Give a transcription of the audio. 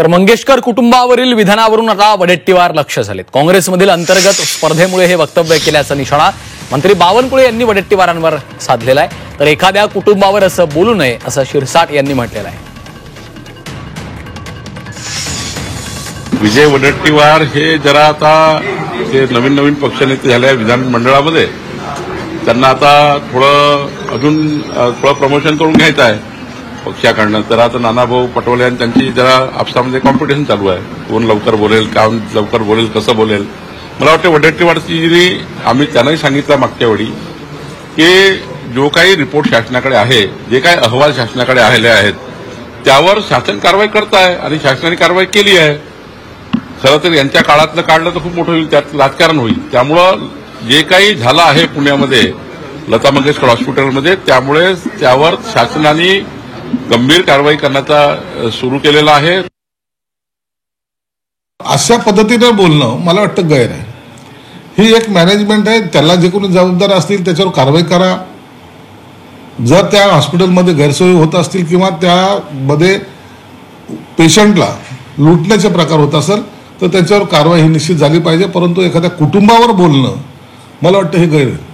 तर मंगेशकर कुटुंबावरील विधानावरून आता वडेट्टीवार लक्ष झालेत। काँग्रेसमधील अंतर्गत स्पर्धेमुळे हे वक्तव्य केल्याचा निशाणा मंत्री बावनकुळे यांनी वडेट्टीवारांवर साधलेला आहे। तर एखाद्या कुटुंबावर असं बोलू नये असं शिरसाट यांनी म्हटलेलं आहे। विजय वडेट्टीवार हे जरा आता ते नवीन पक्षनेते झाले विधानमंडळामध्ये, त्यांना आता अजून थोडं प्रमोशन करून घ्यायचं आहे पक्षाकडनं। तर आता नानाभाऊ पटोले आणि त्यांची जरा आपसामध्ये कॉम्पिटिशन चालू आहे, कोण लवकर बोलेल, काम लवकर बोलेल, कसं बोलेल। मला वाटतं वडेट्टीवारची आम्ही त्यांनाही सांगितलं मागच्या वेळी की जो काही रिपोर्ट शासनाकडे आहे, जे काही अहवाल शासनाकडे आलेले आहेत त्यावर शासन कारवाई करत आहे आणि शासनाने कारवाई केली आहे। खरं तर यांच्या काळातलं काढलं तर खूप मोठं होईल, त्यात राजकारण होईल। त्यामुळं जे काही झालं आहे पुण्यामध्ये लता मंगेशकर हॉस्पिटलमध्ये, त्यामुळे त्यावर शासनाने गंभीर कारवाई करण्याचा सुरू केलेला आहे। अशा पद्धतीने बोलणं मला वाटतं गैर आहे। ही एक मॅनेजमेंट आहे, त्याला जे कोणी जबाबदार असतील त्याच्यावर कारवाई करा। जर त्या हॉस्पिटलमध्ये गैरसोयी होत असतील किंवा त्यामध्ये पेशंटला लुटण्याचे प्रकार होत असेल तर त्याच्यावर कारवाई ही निश्चित झाली पाहिजे, परंतु एखाद्या कुटुंबावर बोलणं मला वाटतं हे गैर आहे।